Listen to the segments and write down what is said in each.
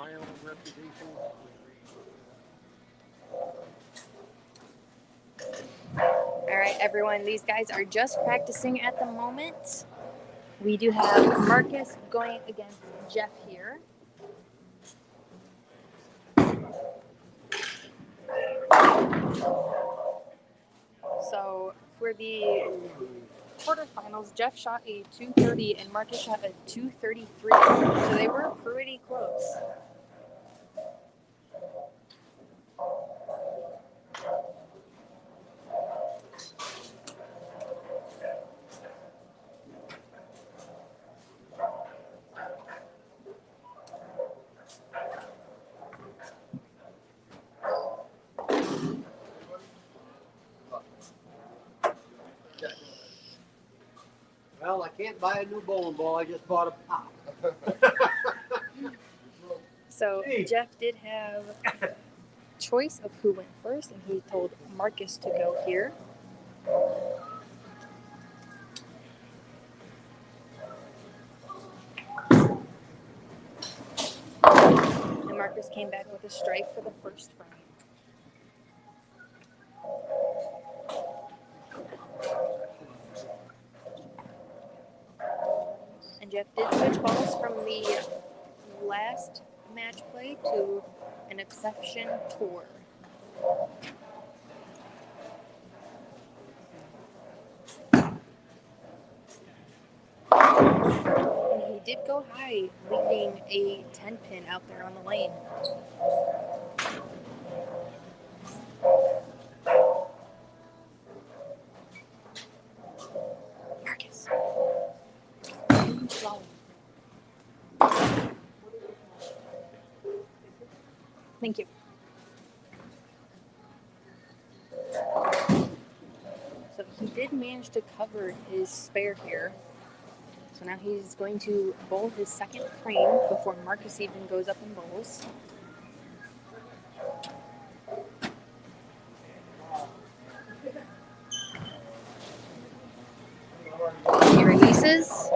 my own reputation. All right, everyone, these guys are just practicing at the moment. We do have Marcus going against Jeff here. So for the quarterfinals, Jeff shot a 230 and Marcus shot a 233. So they were pretty close. Well, I can't buy a new bowling ball. I just bought a pop. So Jeff did have choice of who went first, and he told Marcus to go here. And Marcus came back with a strike for the first frame. And Jeff did switch balls from the last match play to an exception tour. And he did go high, leaving a 10 pin out there on the lane. Marcus. Thank you. So he did manage to cover his spare here. So now he's going to bowl his second frame before Marcus even goes up and bowls. He releases.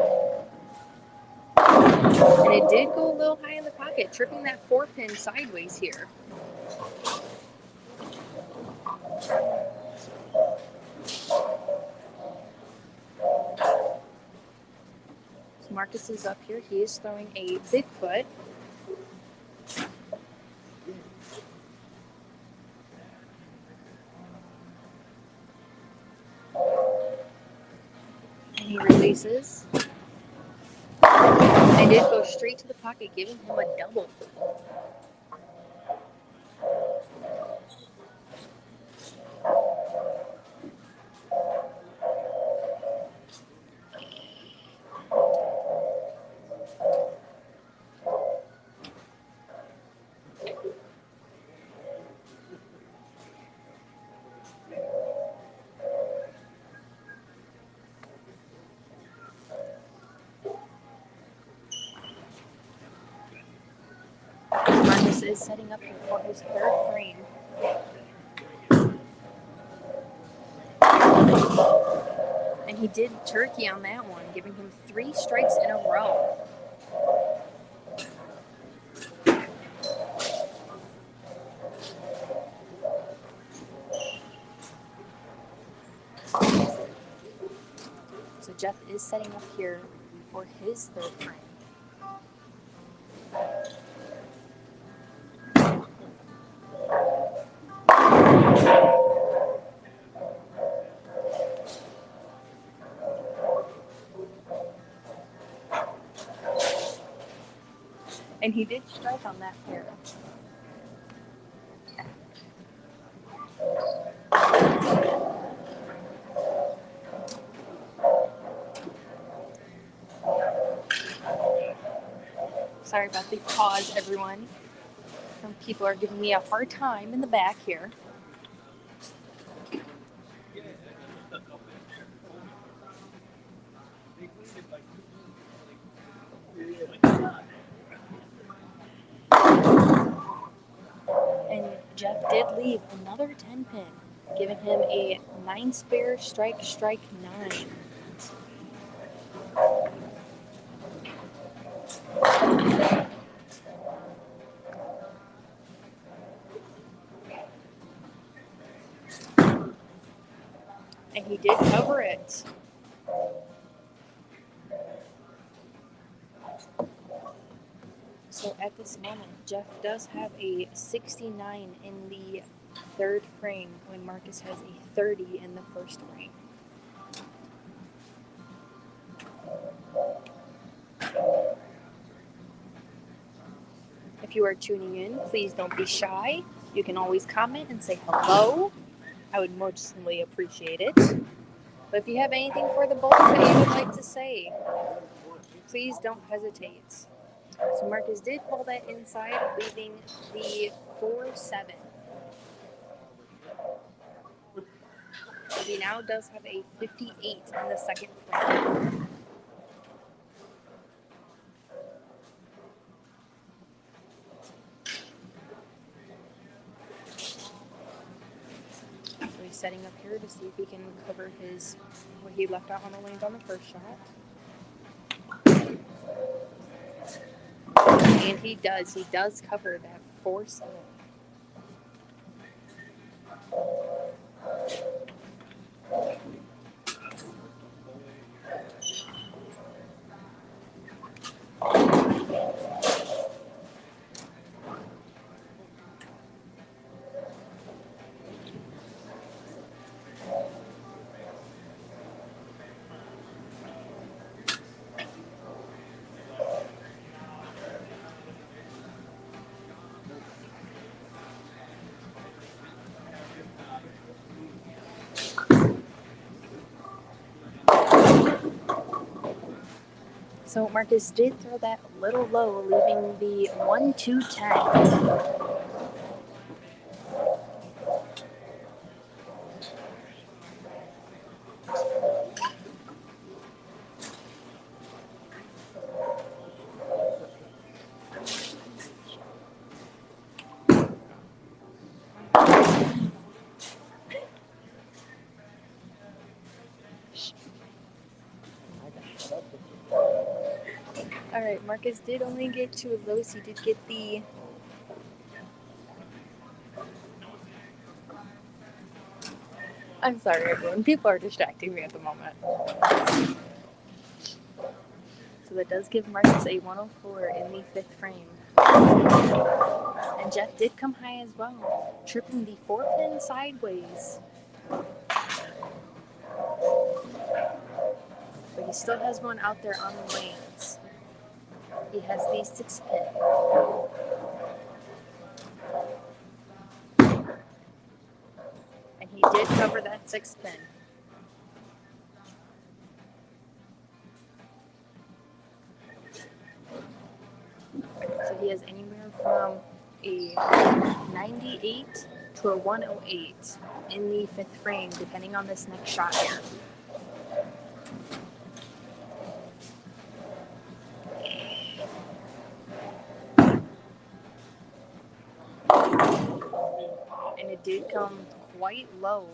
And it did go a little high in the pocket, tripping that 4-pin sideways here. So Marcus is up here. He is throwing a Bigfoot. And he releases. And did go straight to the pocket, giving him a double. Marcus is setting up here for his third frame. And he did turkey on that one, giving him 3 strikes in a row. So Jeff is setting up here for his third frame. And he did strike on that pair. Sorry about the pause, everyone. Some people are giving me a hard time in the back here. And Jeff did leave another 10 pin, giving him a 9 spare strike 9. And he did cover it. So at this moment, Jeff does have a 69 in the third frame when Marcus has a 30 in the first frame. If you are tuning in, please don't be shy. You can always comment and say hello. I would mostly appreciate it. But if you have anything for the bowl that you would like to say, please don't hesitate. So Marcus did pull that inside, leaving the 4-7. So he now does have a 58 in the second frame. So he's setting up here to see if he can cover his what he left out on the lanes on the first shot. And he does. He does cover that 4-7. So Marcus did throw that a little low, leaving the 1-2-10. All right, Marcus did only get 2 of those. He did get the I'm sorry, everyone. People are distracting me at the moment. So that does give Marcus a 104 in the fifth frame. And Jeff did come high as well, tripping the 4-pin sideways. But he still has one out there on the lanes. He has the 6-pin. And he did cover that 6-pin. So he has anywhere from a 98 to a 108 in the fifth frame, depending on this next shot here. And it did come quite low,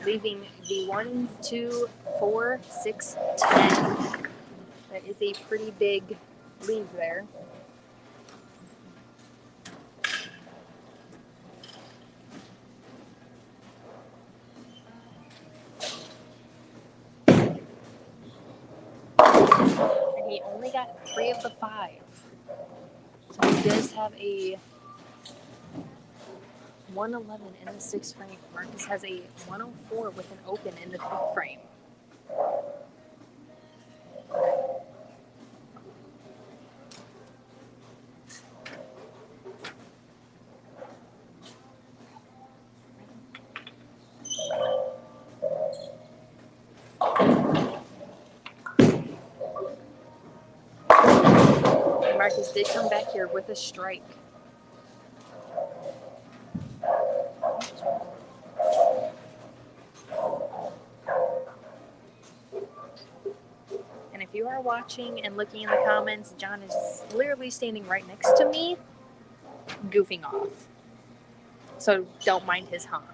leaving the 1, 2, 4, 6, 10. That is a pretty big leave there. And he only got 3 of the 5. So he does have a 111 in the 6th frame. Marcus has a 104 with an open in the 5th frame. Marcus did come back here with a strike. And if you are watching and looking in the comments, John is literally standing right next to me, goofing off. So don't mind his honk.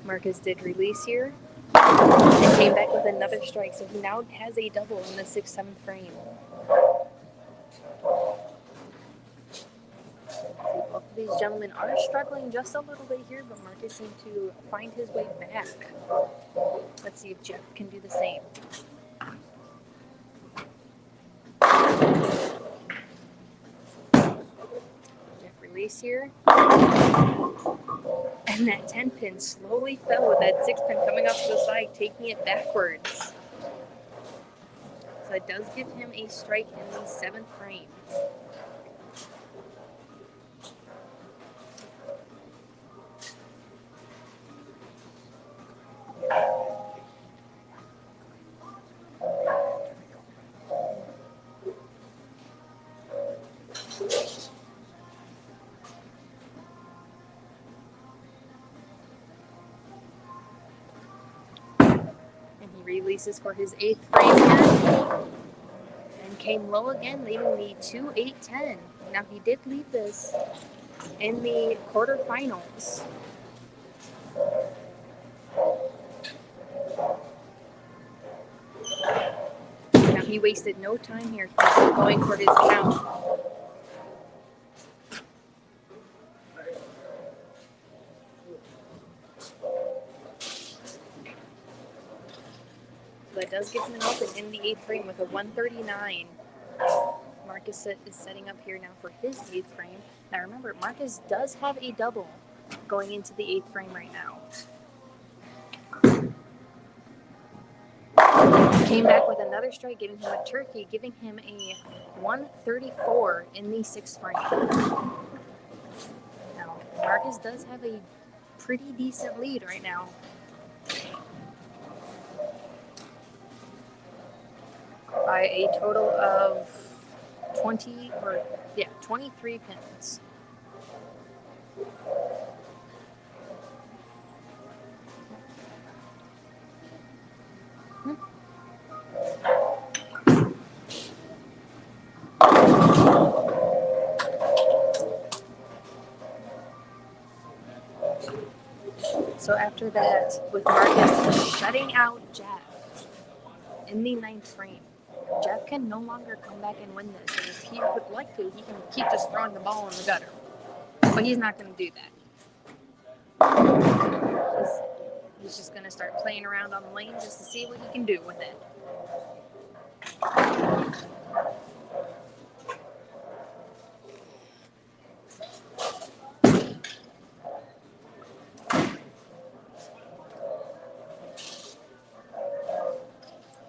Marcus did release here and came back with another strike, so he now has a double in the 6th, 7th frame. Both of these gentlemen are struggling just a little bit here, but Marcus seemed to find his way back. Let's see if Jeff can do the same. Jeff release here. And that 10 pin slowly fell with that 6 pin coming off to the side, taking it backwards. So it does give him a strike in the 7th frame. Releases for his 8th frame here and came low again, leaving the 2-8-10. Now he did leave this in the quarterfinals. Now he wasted no time here, just going for his count. That does give him an open in the 8th frame with a 139. Marcus is setting up here now for his 8th frame. Now remember, Marcus does have a double going into the 8th frame right now. Came back with another strike, giving him a turkey, giving him a 134 in the 6th frame. Now, Marcus does have a pretty decent lead right now. By a total of 23 pins. So after that, with Marcus shutting out Jeff in the 9th frame, Jeff can no longer come back and win this. And if he would like to, he can keep just throwing the ball in the gutter. But he's not going to do that. He's just going to start playing around on the lane just to see what he can do with it.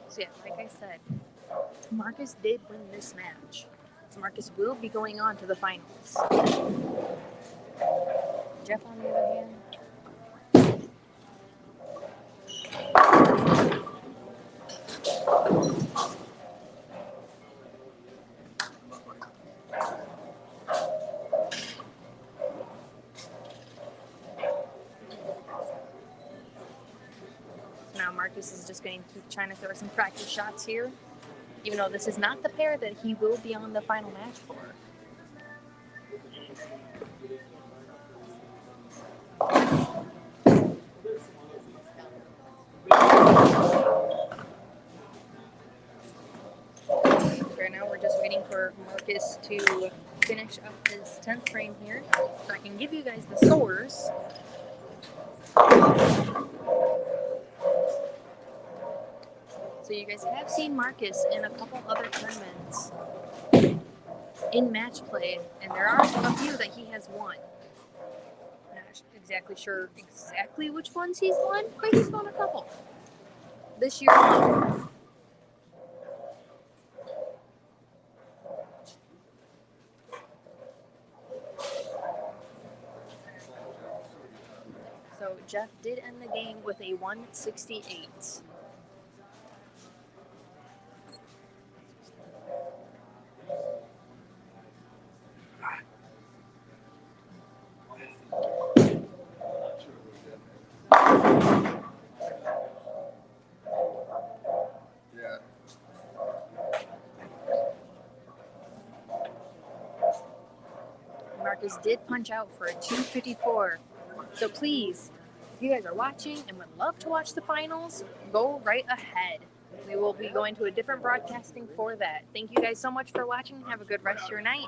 So yeah, like I said, Marcus did win this match. So Marcus will be going on to the finals. Jeff, on the other hand, now Marcus is just going to keep trying to throw some practice shots here, even though this is not the pair that he will be on the final match for. For now, we're just waiting for Marcus to finish up his 10th frame here, so I can give you guys the scores. So you guys have seen Marcus in a couple other tournaments in match play, and there are a few that he has won. Not exactly sure exactly which ones he's won, but he's won a couple. This year alone. So Jeff did end the game with a 168. Marcus did punch out for a 254. So please, If you guys are watching and would love to watch the finals, go right ahead. We will be going to a different broadcasting for that. Thank you guys so much for watching. Have a good rest of your night.